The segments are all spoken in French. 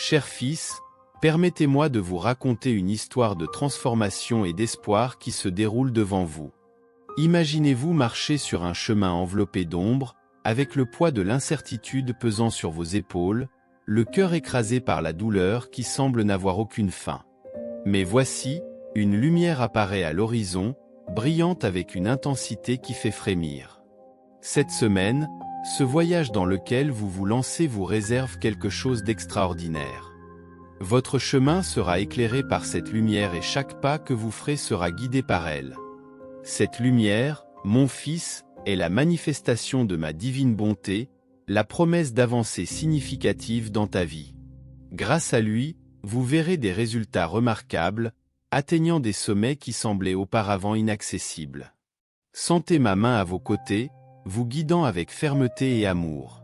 Cher fils, permettez-moi de vous raconter une histoire de transformation et d'espoir qui se déroule devant vous. Imaginez-vous marcher sur un chemin enveloppé d'ombre, avec le poids de l'incertitude pesant sur vos épaules, le cœur écrasé par la douleur qui semble n'avoir aucune fin. Mais voici, une lumière apparaît à l'horizon, brillante avec une intensité qui fait frémir. Cette semaine, ce voyage dans lequel vous vous lancez vous réserve quelque chose d'extraordinaire. Votre chemin sera éclairé par cette lumière et chaque pas que vous ferez sera guidé par elle. Cette lumière, mon fils, est la manifestation de ma divine bonté, la promesse d'avancées significatives dans ta vie. Grâce à lui, vous verrez des résultats remarquables, atteignant des sommets qui semblaient auparavant inaccessibles. Sentez ma main à vos côtés, vous guidant avec fermeté et amour.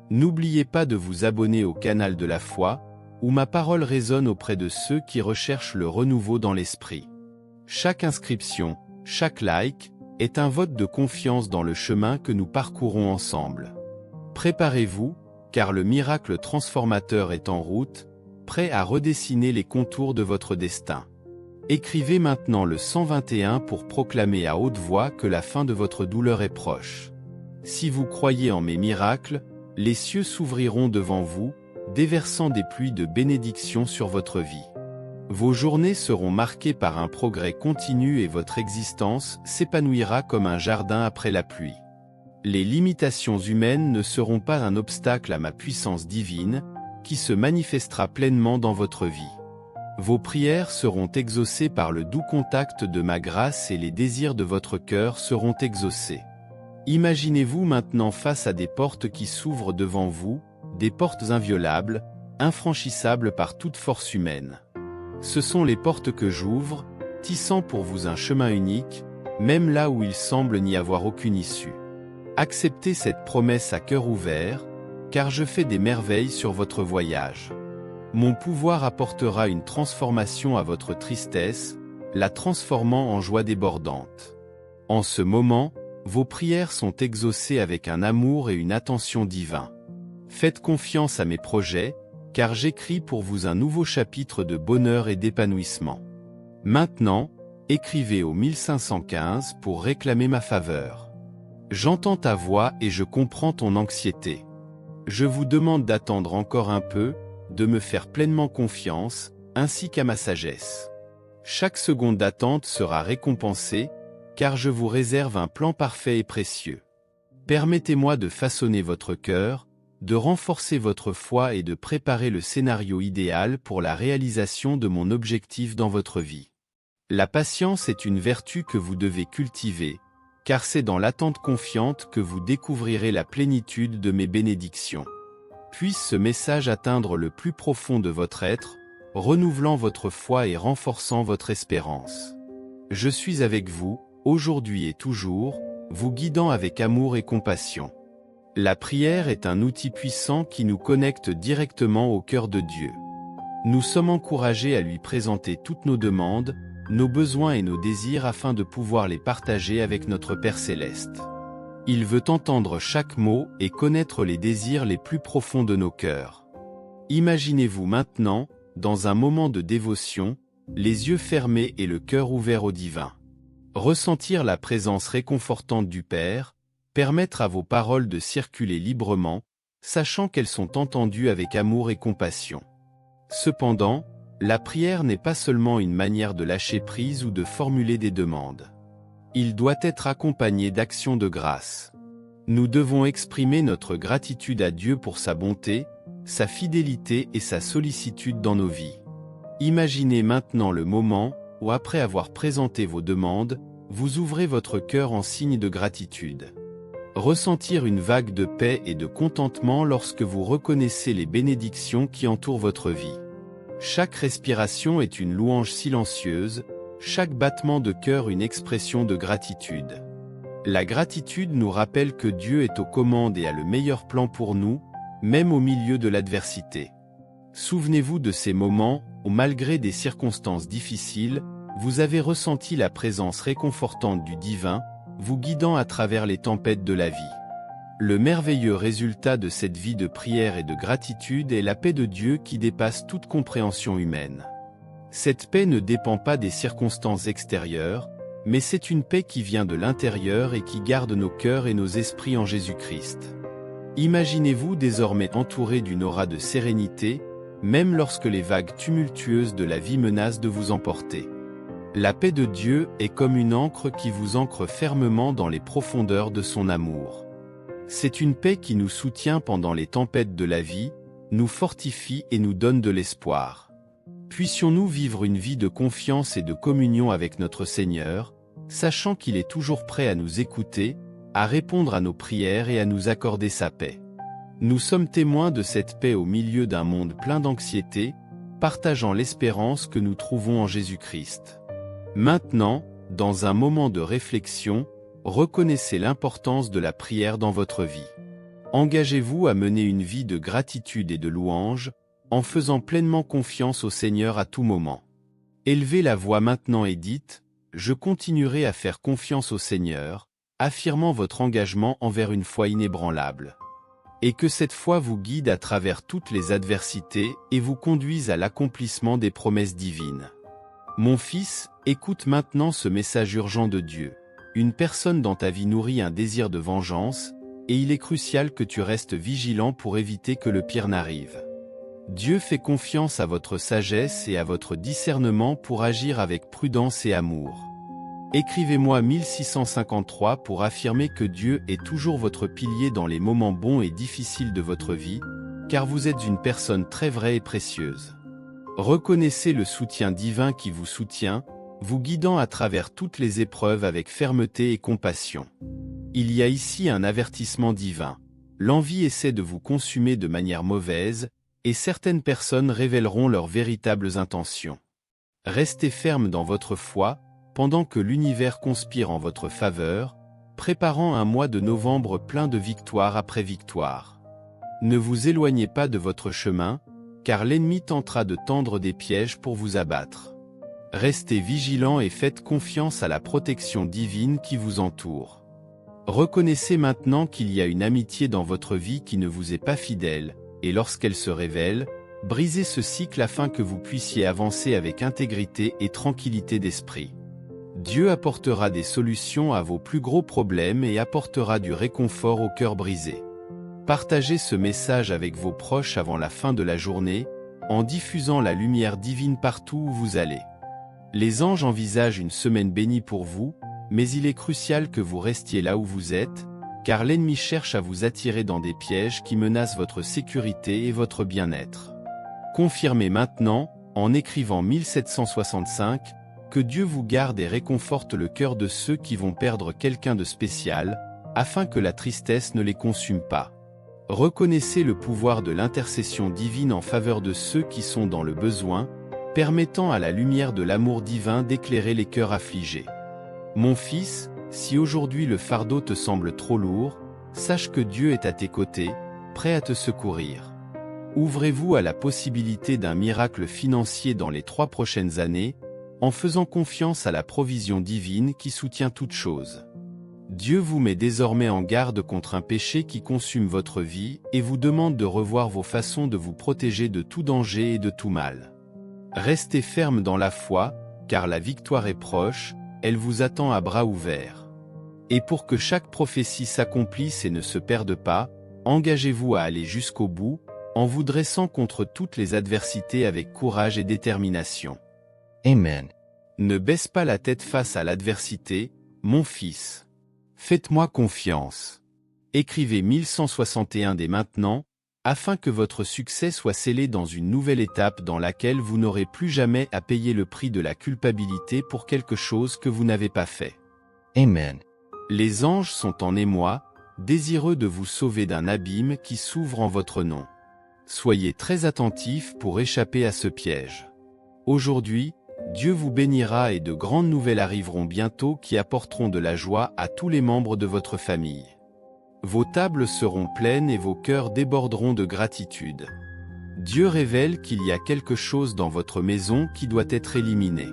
N'oubliez pas de vous abonner au canal de la foi, où ma parole résonne auprès de ceux qui recherchent le renouveau dans l'esprit. Chaque inscription, chaque like, est un vote de confiance dans le chemin que nous parcourons ensemble. Préparez-vous, car le miracle transformateur est en route, prêt à redessiner les contours de votre destin. Écrivez maintenant le 121 pour proclamer à haute voix que la fin de votre douleur est proche. Si vous croyez en mes miracles, les cieux s'ouvriront devant vous, déversant des pluies de bénédictions sur votre vie. Vos journées seront marquées par un progrès continu et votre existence s'épanouira comme un jardin après la pluie. Les limitations humaines ne seront pas un obstacle à ma puissance divine, qui se manifestera pleinement dans votre vie. Vos prières seront exaucées par le doux contact de ma grâce et les désirs de votre cœur seront exaucés. Imaginez-vous maintenant face à des portes qui s'ouvrent devant vous, des portes inviolables, infranchissables par toute force humaine. Ce sont les portes que j'ouvre, tissant pour vous un chemin unique, même là où il semble n'y avoir aucune issue. Acceptez cette promesse à cœur ouvert, car je fais des merveilles sur votre voyage. Mon pouvoir apportera une transformation à votre tristesse, la transformant en joie débordante. En ce moment, vos prières sont exaucées avec un amour et une attention divins. Faites confiance à mes projets, car j'écris pour vous un nouveau chapitre de bonheur et d'épanouissement. Maintenant, écrivez au 1515 pour réclamer ma faveur. J'entends ta voix et je comprends ton anxiété. Je vous demande d'attendre encore un peu, de me faire pleinement confiance, ainsi qu'à ma sagesse. Chaque seconde d'attente sera récompensée, car je vous réserve un plan parfait et précieux. Permettez-moi de façonner votre cœur, de renforcer votre foi et de préparer le scénario idéal pour la réalisation de mon objectif dans votre vie. La patience est une vertu que vous devez cultiver, car c'est dans l'attente confiante que vous découvrirez la plénitude de mes bénédictions. Puisse ce message atteindre le plus profond de votre être, renouvelant votre foi et renforçant votre espérance. Je suis avec vous, aujourd'hui et toujours, vous guidant avec amour et compassion. La prière est un outil puissant qui nous connecte directement au cœur de Dieu. Nous sommes encouragés à lui présenter toutes nos demandes, nos besoins et nos désirs afin de pouvoir les partager avec notre Père Céleste. Il veut entendre chaque mot et connaître les désirs les plus profonds de nos cœurs. Imaginez-vous maintenant, dans un moment de dévotion, les yeux fermés et le cœur ouvert au divin. Ressentir la présence réconfortante du Père, permettre à vos paroles de circuler librement, sachant qu'elles sont entendues avec amour et compassion. Cependant, la prière n'est pas seulement une manière de lâcher prise ou de formuler des demandes. Il doit être accompagné d'actions de grâce. Nous devons exprimer notre gratitude à Dieu pour sa bonté, sa fidélité et sa sollicitude dans nos vies. Imaginez maintenant le moment où, après avoir présenté vos demandes, vous ouvrez votre cœur en signe de gratitude. Ressentir une vague de paix et de contentement lorsque vous reconnaissez les bénédictions qui entourent votre vie. Chaque respiration est une louange silencieuse, chaque battement de cœur une expression de gratitude. La gratitude nous rappelle que Dieu est aux commandes et a le meilleur plan pour nous, même au milieu de l'adversité. Souvenez-vous de ces moments où, malgré des circonstances difficiles, vous avez ressenti la présence réconfortante du divin, vous guidant à travers les tempêtes de la vie. Le merveilleux résultat de cette vie de prière et de gratitude est la paix de Dieu qui dépasse toute compréhension humaine. Cette paix ne dépend pas des circonstances extérieures, mais c'est une paix qui vient de l'intérieur et qui garde nos cœurs et nos esprits en Jésus-Christ. Imaginez-vous désormais entouré d'une aura de sérénité, même lorsque les vagues tumultueuses de la vie menacent de vous emporter. La paix de Dieu est comme une ancre qui vous ancre fermement dans les profondeurs de son amour. C'est une paix qui nous soutient pendant les tempêtes de la vie, nous fortifie et nous donne de l'espoir. Puissions-nous vivre une vie de confiance et de communion avec notre Seigneur, sachant qu'il est toujours prêt à nous écouter, à répondre à nos prières et à nous accorder sa paix. Nous sommes témoins de cette paix au milieu d'un monde plein d'anxiété, partageant l'espérance que nous trouvons en Jésus-Christ. Maintenant, dans un moment de réflexion, reconnaissez l'importance de la prière dans votre vie. Engagez-vous à mener une vie de gratitude et de louange, en faisant pleinement confiance au Seigneur à tout moment. Élevez la voix maintenant et dites « Je continuerai à faire confiance au Seigneur », affirmant votre engagement envers une foi inébranlable. Et que cette foi vous guide à travers toutes les adversités et vous conduise à l'accomplissement des promesses divines. Mon fils, écoute maintenant ce message urgent de Dieu. Une personne dans ta vie nourrit un désir de vengeance, et il est crucial que tu restes vigilant pour éviter que le pire n'arrive. Dieu fait confiance à votre sagesse et à votre discernement pour agir avec prudence et amour. Écrivez-moi 1653 pour affirmer que Dieu est toujours votre pilier dans les moments bons et difficiles de votre vie, car vous êtes une personne très vraie et précieuse. Reconnaissez le soutien divin qui vous soutient, vous guidant à travers toutes les épreuves avec fermeté et compassion. Il y a ici un avertissement divin. L'envie essaie de vous consumer de manière mauvaise, et certaines personnes révéleront leurs véritables intentions. Restez ferme dans votre foi, pendant que l'univers conspire en votre faveur, préparant un mois de novembre plein de victoire après victoire. Ne vous éloignez pas de votre chemin, car l'ennemi tentera de tendre des pièges pour vous abattre. Restez vigilants et faites confiance à la protection divine qui vous entoure. Reconnaissez maintenant qu'il y a une amitié dans votre vie qui ne vous est pas fidèle, et lorsqu'elle se révèle, brisez ce cycle afin que vous puissiez avancer avec intégrité et tranquillité d'esprit. Dieu apportera des solutions à vos plus gros problèmes et apportera du réconfort au cœur brisé. Partagez ce message avec vos proches avant la fin de la journée, en diffusant la lumière divine partout où vous allez. Les anges envisagent une semaine bénie pour vous, mais il est crucial que vous restiez là où vous êtes, car l'ennemi cherche à vous attirer dans des pièges qui menacent votre sécurité et votre bien-être. Confirmez maintenant, en écrivant 1765, que Dieu vous garde et réconforte le cœur de ceux qui vont perdre quelqu'un de spécial, afin que la tristesse ne les consume pas. Reconnaissez le pouvoir de l'intercession divine en faveur de ceux qui sont dans le besoin, permettant à la lumière de l'amour divin d'éclairer les cœurs affligés. Mon fils, si aujourd'hui le fardeau te semble trop lourd, sache que Dieu est à tes côtés, prêt à te secourir. Ouvrez-vous à la possibilité d'un miracle financier dans les 3 prochaines années, en faisant confiance à la provision divine qui soutient toutes choses. Dieu vous met désormais en garde contre un péché qui consume votre vie et vous demande de revoir vos façons de vous protéger de tout danger et de tout mal. Restez ferme dans la foi, car la victoire est proche, elle vous attend à bras ouverts. Et pour que chaque prophétie s'accomplisse et ne se perde pas, engagez-vous à aller jusqu'au bout, en vous dressant contre toutes les adversités avec courage et détermination. Amen. Ne baisse pas la tête face à l'adversité, mon fils. Faites-moi confiance. Écrivez 1161 dès maintenant, afin que votre succès soit scellé dans une nouvelle étape dans laquelle vous n'aurez plus jamais à payer le prix de la culpabilité pour quelque chose que vous n'avez pas fait. Amen. Les anges sont en émoi, désireux de vous sauver d'un abîme qui s'ouvre en votre nom. Soyez très attentifs pour échapper à ce piège. Aujourd'hui, Dieu vous bénira et de grandes nouvelles arriveront bientôt qui apporteront de la joie à tous les membres de votre famille. Vos tables seront pleines et vos cœurs déborderont de gratitude. Dieu révèle qu'il y a quelque chose dans votre maison qui doit être éliminé.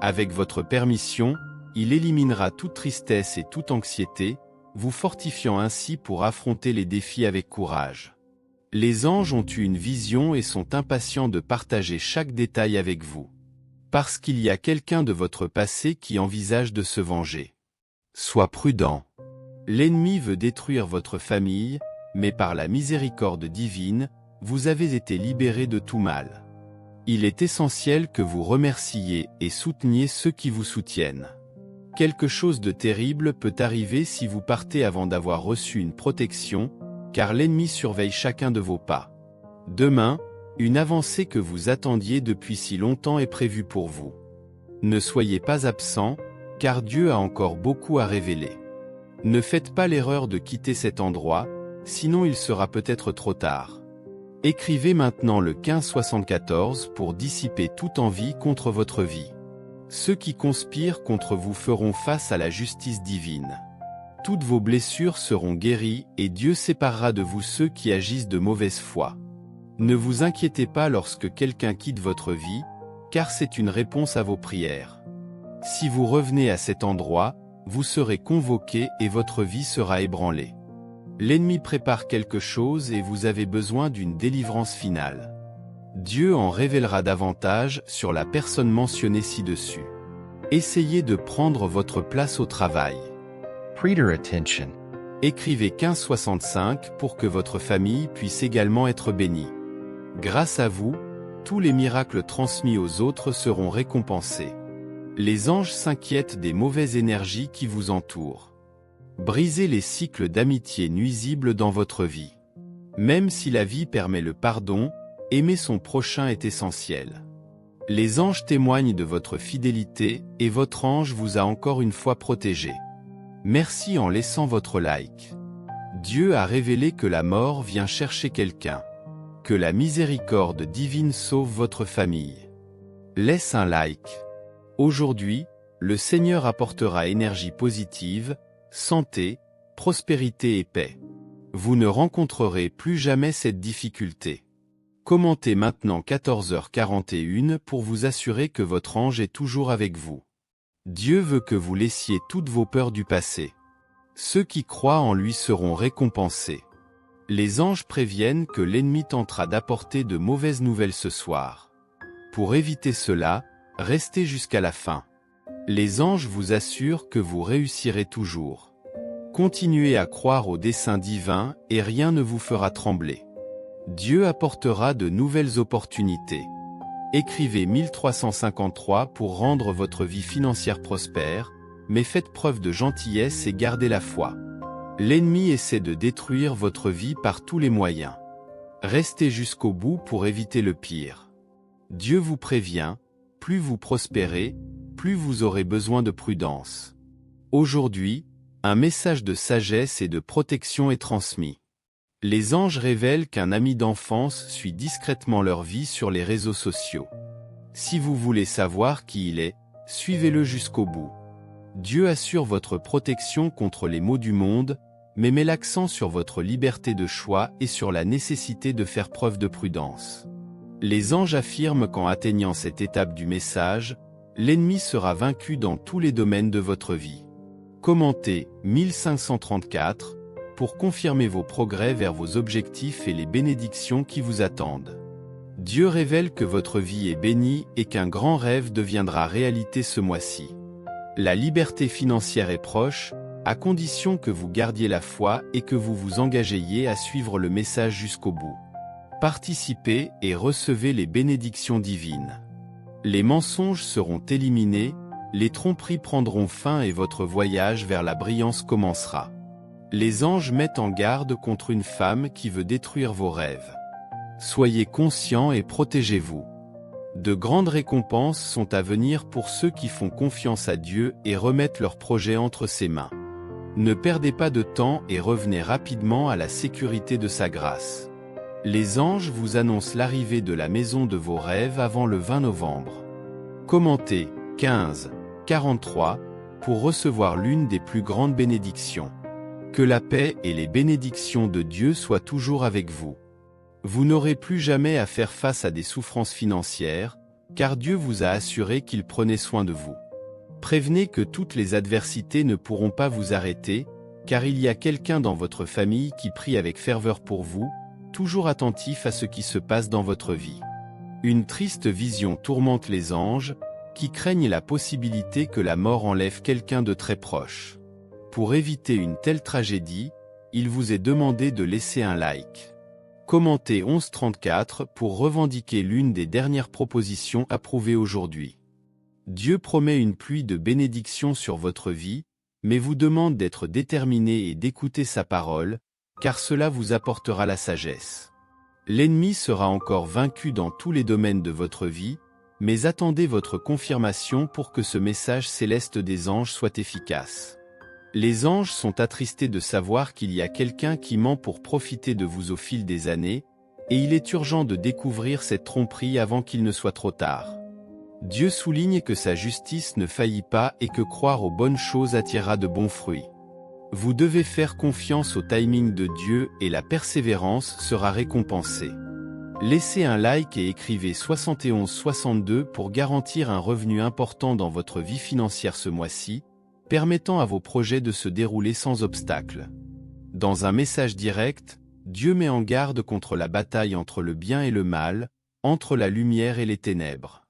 Avec votre permission, il éliminera toute tristesse et toute anxiété, vous fortifiant ainsi pour affronter les défis avec courage. Les anges ont eu une vision et sont impatients de partager chaque détail avec vous. Parce qu'il y a quelqu'un de votre passé qui envisage de se venger. Sois prudent. L'ennemi veut détruire votre famille, mais par la miséricorde divine, vous avez été libérés de tout mal. Il est essentiel que vous remerciez et souteniez ceux qui vous soutiennent. Quelque chose de terrible peut arriver si vous partez avant d'avoir reçu une protection, car l'ennemi surveille chacun de vos pas. Demain, une avancée que vous attendiez depuis si longtemps est prévue pour vous. Ne soyez pas absent, car Dieu a encore beaucoup à révéler. Ne faites pas l'erreur de quitter cet endroit, sinon il sera peut-être trop tard. Écrivez maintenant le 1574 pour dissiper toute envie contre votre vie. Ceux qui conspirent contre vous feront face à la justice divine. Toutes vos blessures seront guéries et Dieu séparera de vous ceux qui agissent de mauvaise foi. Ne vous inquiétez pas lorsque quelqu'un quitte votre vie, car c'est une réponse à vos prières. Si vous revenez à cet endroit, vous serez convoqué et votre vie sera ébranlée. L'ennemi prépare quelque chose et vous avez besoin d'une délivrance finale. Dieu en révélera davantage sur la personne mentionnée ci-dessus. Essayez de prendre votre place au travail. Reader attention. Écrivez 1565 pour que votre famille puisse également être bénie. Grâce à vous, tous les miracles transmis aux autres seront récompensés. Les anges s'inquiètent des mauvaises énergies qui vous entourent. Brisez les cycles d'amitié nuisibles dans votre vie. Même si la vie permet le pardon, aimer son prochain est essentiel. Les anges témoignent de votre fidélité et votre ange vous a encore une fois protégé. Merci en laissant votre like. Dieu a révélé que la mort vient chercher quelqu'un. Que la miséricorde divine sauve votre famille. Laisse un like. Aujourd'hui, le Seigneur apportera énergie positive, santé, prospérité et paix. Vous ne rencontrerez plus jamais cette difficulté. Commentez maintenant 14h41 pour vous assurer que votre ange est toujours avec vous. Dieu veut que vous laissiez toutes vos peurs du passé. Ceux qui croient en lui seront récompensés. Les anges préviennent que l'ennemi tentera d'apporter de mauvaises nouvelles ce soir. Pour éviter cela, restez jusqu'à la fin. Les anges vous assurent que vous réussirez toujours. Continuez à croire au dessein divin et rien ne vous fera trembler. Dieu apportera de nouvelles opportunités. Écrivez 1353 pour rendre votre vie financière prospère, mais faites preuve de gentillesse et gardez la foi. L'ennemi essaie de détruire votre vie par tous les moyens. Restez jusqu'au bout pour éviter le pire. Dieu vous prévient, plus vous prospérez, plus vous aurez besoin de prudence. Aujourd'hui, un message de sagesse et de protection est transmis. Les anges révèlent qu'un ami d'enfance suit discrètement leur vie sur les réseaux sociaux. Si vous voulez savoir qui il est, suivez-le jusqu'au bout. Dieu assure votre protection contre les maux du monde, mais met l'accent sur votre liberté de choix et sur la nécessité de faire preuve de prudence. Les anges affirment qu'en atteignant cette étape du message, l'ennemi sera vaincu dans tous les domaines de votre vie. Commentez 1534 pour confirmer vos progrès vers vos objectifs et les bénédictions qui vous attendent. Dieu révèle que votre vie est bénie et qu'un grand rêve deviendra réalité ce mois-ci. La liberté financière est proche, à condition que vous gardiez la foi et que vous vous engagiez à suivre le message jusqu'au bout. Participez et recevez les bénédictions divines. Les mensonges seront éliminés, les tromperies prendront fin et votre voyage vers la brillance commencera. Les anges mettent en garde contre une femme qui veut détruire vos rêves. Soyez conscients et protégez-vous. De grandes récompenses sont à venir pour ceux qui font confiance à Dieu et remettent leurs projets entre ses mains. Ne perdez pas de temps et revenez rapidement à la sécurité de sa grâce. Les anges vous annoncent l'arrivée de la maison de vos rêves avant le 20 novembre. Commentez 1543 pour recevoir l'une des plus grandes bénédictions. Que la paix et les bénédictions de Dieu soient toujours avec vous. Vous n'aurez plus jamais à faire face à des souffrances financières, car Dieu vous a assuré qu'il prenait soin de vous. Prévenez que toutes les adversités ne pourront pas vous arrêter, car il y a quelqu'un dans votre famille qui prie avec ferveur pour vous, toujours attentif à ce qui se passe dans votre vie. Une triste vision tourmente les anges, qui craignent la possibilité que la mort enlève quelqu'un de très proche. Pour éviter une telle tragédie, il vous est demandé de laisser un like. Commentez 1134 pour revendiquer l'une des dernières propositions approuvées aujourd'hui. Dieu promet une pluie de bénédictions sur votre vie, mais vous demande d'être déterminé et d'écouter sa parole, car cela vous apportera la sagesse. L'ennemi sera encore vaincu dans tous les domaines de votre vie, mais attendez votre confirmation pour que ce message céleste des anges soit efficace. Les anges sont attristés de savoir qu'il y a quelqu'un qui ment pour profiter de vous au fil des années, et il est urgent de découvrir cette tromperie avant qu'il ne soit trop tard. Dieu souligne que sa justice ne faillit pas et que croire aux bonnes choses attirera de bons fruits. Vous devez faire confiance au timing de Dieu et la persévérance sera récompensée. Laissez un like et écrivez 7162 pour garantir un revenu important dans votre vie financière ce mois-ci, permettant à vos projets de se dérouler sans obstacle. Dans un message direct, Dieu met en garde contre la bataille entre le bien et le mal, entre la lumière et les ténèbres.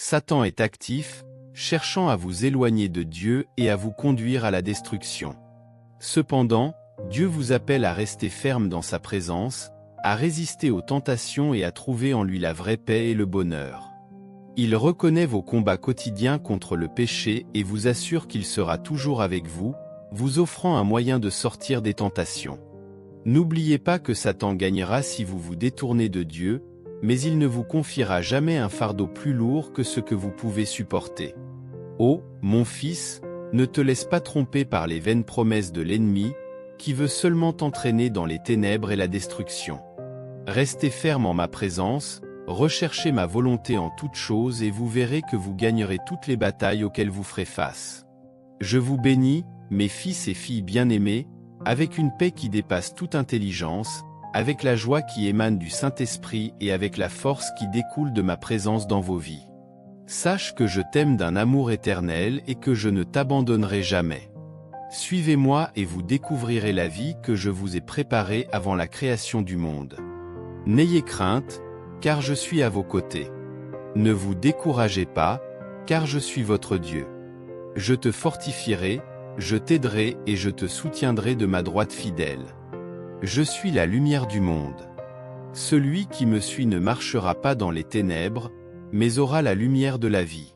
Satan est actif, cherchant à vous éloigner de Dieu et à vous conduire à la destruction. Cependant, Dieu vous appelle à rester ferme dans sa présence, à résister aux tentations et à trouver en lui la vraie paix et le bonheur. Il reconnaît vos combats quotidiens contre le péché et vous assure qu'il sera toujours avec vous, vous offrant un moyen de sortir des tentations. N'oubliez pas que Satan gagnera si vous vous détournez de Dieu, mais il ne vous confiera jamais un fardeau plus lourd que ce que vous pouvez supporter. Oh, mon fils, ne te laisse pas tromper par les vaines promesses de l'ennemi, qui veut seulement t'entraîner dans les ténèbres et la destruction. Restez ferme en ma présence, recherchez ma volonté en toutes choses et vous verrez que vous gagnerez toutes les batailles auxquelles vous ferez face. Je vous bénis, mes fils et filles bien-aimés, avec une paix qui dépasse toute intelligence, avec la joie qui émane du Saint-Esprit et avec la force qui découle de ma présence dans vos vies. Sache que je t'aime d'un amour éternel et que je ne t'abandonnerai jamais. Suivez-moi et vous découvrirez la vie que je vous ai préparée avant la création du monde. N'ayez crainte, car je suis à vos côtés. Ne vous découragez pas, car je suis votre Dieu. Je te fortifierai, je t'aiderai et je te soutiendrai de ma droite fidèle. Je suis la lumière du monde. Celui qui me suit ne marchera pas dans les ténèbres, mais aura la lumière de la vie.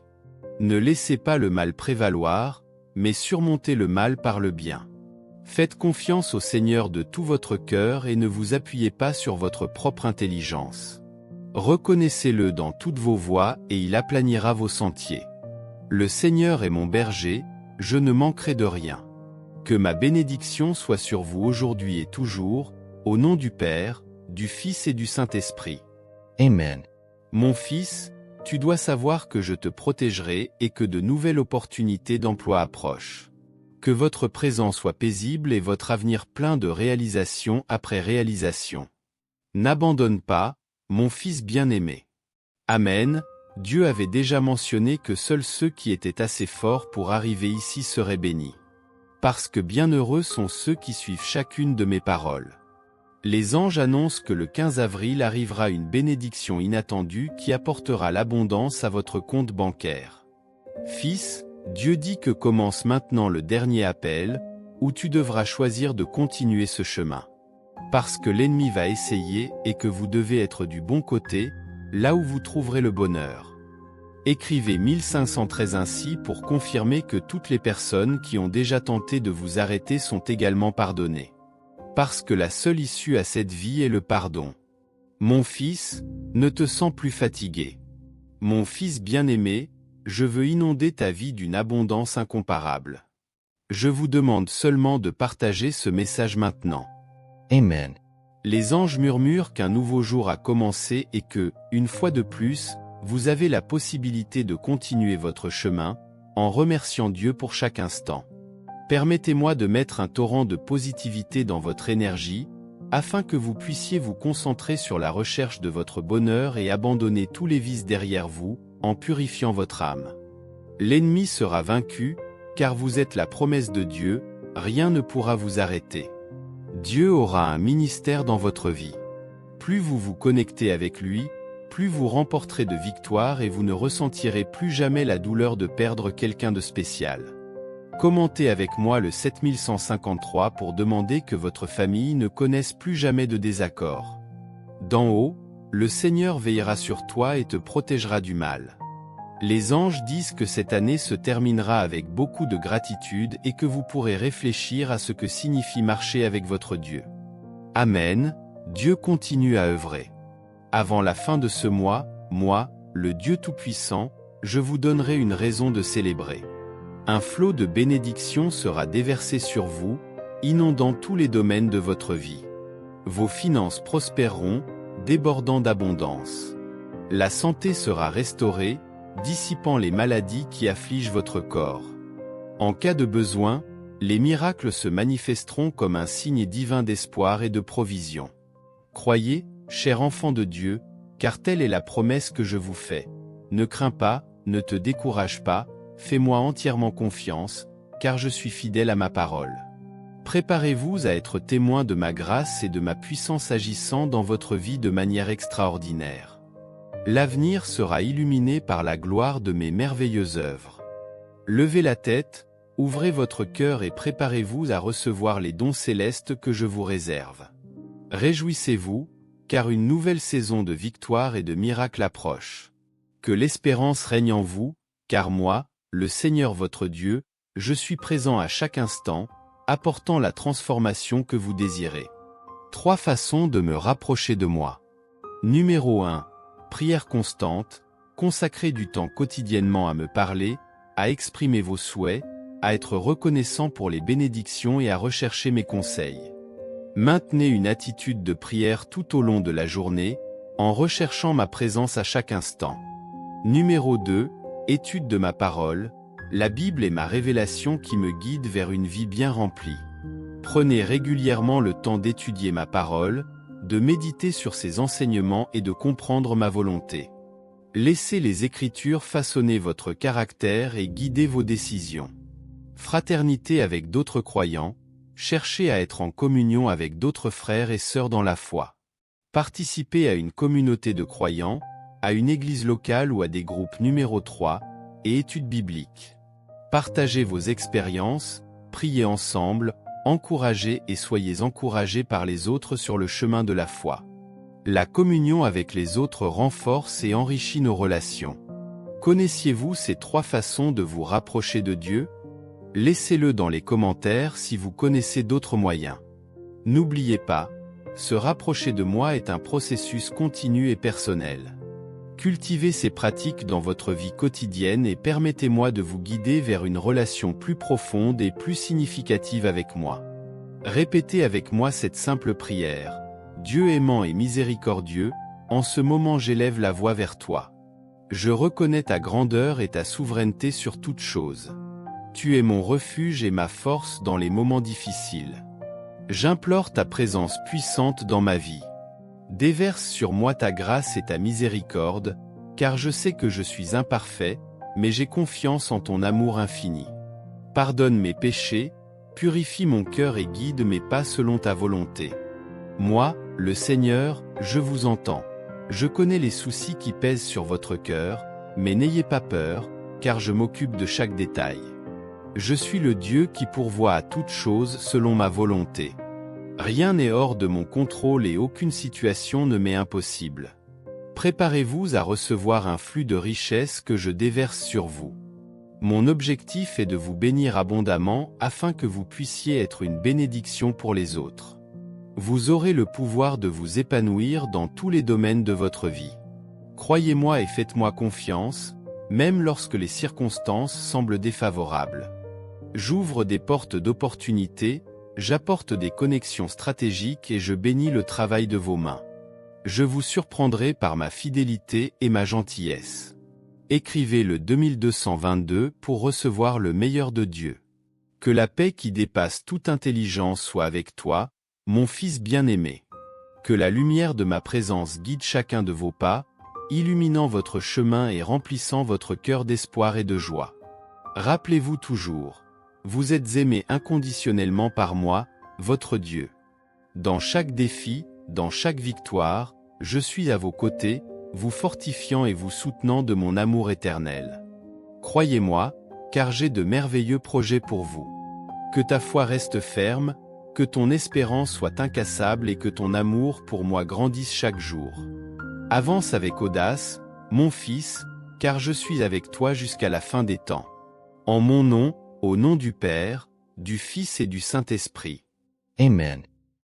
Ne laissez pas le mal prévaloir, mais surmontez le mal par le bien. Faites confiance au Seigneur de tout votre cœur et ne vous appuyez pas sur votre propre intelligence. Reconnaissez-le dans toutes vos voies et il aplanira vos sentiers. Le Seigneur est mon berger, je ne manquerai de rien. Que ma bénédiction soit sur vous aujourd'hui et toujours, au nom du Père, du Fils et du Saint-Esprit. Amen. Mon fils, tu dois savoir que je te protégerai et que de nouvelles opportunités d'emploi approchent. Que votre présent soit paisible et votre avenir plein de réalisation après réalisation. N'abandonne pas, mon fils bien-aimé. Amen. Dieu avait déjà mentionné que seuls ceux qui étaient assez forts pour arriver ici seraient bénis. Parce que bienheureux sont ceux qui suivent chacune de mes paroles. Les anges annoncent que le 15 avril arrivera une bénédiction inattendue qui apportera l'abondance à votre compte bancaire. Fils, Dieu dit que commence maintenant le dernier appel, où tu devras choisir de continuer ce chemin. Parce que l'ennemi va essayer et que vous devez être du bon côté, là où vous trouverez le bonheur. Écrivez 1513 ainsi pour confirmer que toutes les personnes qui ont déjà tenté de vous arrêter sont également pardonnées. Parce que la seule issue à cette vie est le pardon. Mon fils, ne te sens plus fatigué. Mon fils bien-aimé, je veux inonder ta vie d'une abondance incomparable. Je vous demande seulement de partager ce message maintenant. Amen. Les anges murmurent qu'un nouveau jour a commencé et que, une fois de plus, vous avez la possibilité de continuer votre chemin, en remerciant Dieu pour chaque instant. Permettez-moi de mettre un torrent de positivité dans votre énergie, afin que vous puissiez vous concentrer sur la recherche de votre bonheur et abandonner tous les vices derrière vous, en purifiant votre âme. L'ennemi sera vaincu, car vous êtes la promesse de Dieu, rien ne pourra vous arrêter. Dieu aura un ministère dans votre vie. Plus vous vous connectez avec lui, plus vous remporterez de victoires et vous ne ressentirez plus jamais la douleur de perdre quelqu'un de spécial. Commentez avec moi le 7153 pour demander que votre famille ne connaisse plus jamais de désaccord. D'en haut, le Seigneur veillera sur toi et te protégera du mal. Les anges disent que cette année se terminera avec beaucoup de gratitude et que vous pourrez réfléchir à ce que signifie marcher avec votre Dieu. Amen, Dieu continue à œuvrer. Avant la fin de ce mois, moi, le Dieu Tout-Puissant, je vous donnerai une raison de célébrer. Un flot de bénédictions sera déversé sur vous, inondant tous les domaines de votre vie. Vos finances prospéreront, débordant d'abondance. La santé sera restaurée, dissipant les maladies qui affligent votre corps. En cas de besoin, les miracles se manifesteront comme un signe divin d'espoir et de provision. Croyez, cher enfant de Dieu, car telle est la promesse que je vous fais. Ne crains pas, ne te décourage pas, fais-moi entièrement confiance, car je suis fidèle à ma parole. Préparez-vous à être témoin de ma grâce et de ma puissance agissant dans votre vie de manière extraordinaire. L'avenir sera illuminé par la gloire de mes merveilleuses œuvres. Levez la tête, ouvrez votre cœur et préparez-vous à recevoir les dons célestes que je vous réserve. Réjouissez-vous, car une nouvelle saison de victoire et de miracles approche. Que l'espérance règne en vous, car moi, le Seigneur votre Dieu, je suis présent à chaque instant, apportant la transformation que vous désirez. 3 façons de me rapprocher de moi. Numéro 1. Prière constante, consacrez du temps quotidiennement à me parler, à exprimer vos souhaits, à être reconnaissant pour les bénédictions et à rechercher mes conseils. Maintenez une attitude de prière tout au long de la journée, en recherchant ma présence à chaque instant. Numéro 2. Étude de ma parole, la Bible est ma révélation qui me guide vers une vie bien remplie. Prenez régulièrement le temps d'étudier ma parole, de méditer sur ses enseignements et de comprendre ma volonté. Laissez les Écritures façonner votre caractère et guider vos décisions. Fraternité avec d'autres croyants, cherchez à être en communion avec d'autres frères et sœurs dans la foi. Participez à une communauté de croyants, à une église locale ou à des groupes numéro 3, et études bibliques. Partagez vos expériences, priez ensemble, encouragez et soyez encouragés par les autres sur le chemin de la foi. La communion avec les autres renforce et enrichit nos relations. Connaissiez-vous ces 3 façons de vous rapprocher de Dieu? Laissez-le dans les commentaires si vous connaissez d'autres moyens. N'oubliez pas, se rapprocher de moi est un processus continu et personnel. Cultivez ces pratiques dans votre vie quotidienne et permettez-moi de vous guider vers une relation plus profonde et plus significative avec moi. Répétez avec moi cette simple prière. Dieu aimant et miséricordieux, en ce moment j'élève la voix vers toi. Je reconnais ta grandeur et ta souveraineté sur toute chose. Tu es mon refuge et ma force dans les moments difficiles. J'implore ta présence puissante dans ma vie. Déverse sur moi ta grâce et ta miséricorde, car je sais que je suis imparfait, mais j'ai confiance en ton amour infini. Pardonne mes péchés, purifie mon cœur et guide mes pas selon ta volonté. Moi, le Seigneur, je vous entends. Je connais les soucis qui pèsent sur votre cœur, mais n'ayez pas peur, car je m'occupe de chaque détail. Je suis le Dieu qui pourvoit à toute chose selon ma volonté. Rien n'est hors de mon contrôle et aucune situation ne m'est impossible. Préparez-vous à recevoir un flux de richesses que je déverse sur vous. Mon objectif est de vous bénir abondamment afin que vous puissiez être une bénédiction pour les autres. Vous aurez le pouvoir de vous épanouir dans tous les domaines de votre vie. Croyez-moi et faites-moi confiance, même lorsque les circonstances semblent défavorables. J'ouvre des portes d'opportunités, j'apporte des connexions stratégiques et je bénis le travail de vos mains. Je vous surprendrai par ma fidélité et ma gentillesse. Écrivez le 2222 pour recevoir le meilleur de Dieu. Que la paix qui dépasse toute intelligence soit avec toi, mon fils bien-aimé. Que la lumière de ma présence guide chacun de vos pas, illuminant votre chemin et remplissant votre cœur d'espoir et de joie. Rappelez-vous toujours, Vous êtes aimé inconditionnellement par moi, votre Dieu. Dans chaque défi, dans chaque victoire, je suis à vos côtés, vous fortifiant et vous soutenant de mon amour éternel. Croyez-moi, car j'ai de merveilleux projets pour vous. Que ta foi reste ferme, que ton espérance soit incassable et que ton amour pour moi grandisse chaque jour. Avance avec audace, mon fils, car je suis avec toi jusqu'à la fin des temps. En mon nom, au nom du Père, du Fils et du Saint-Esprit. Amen.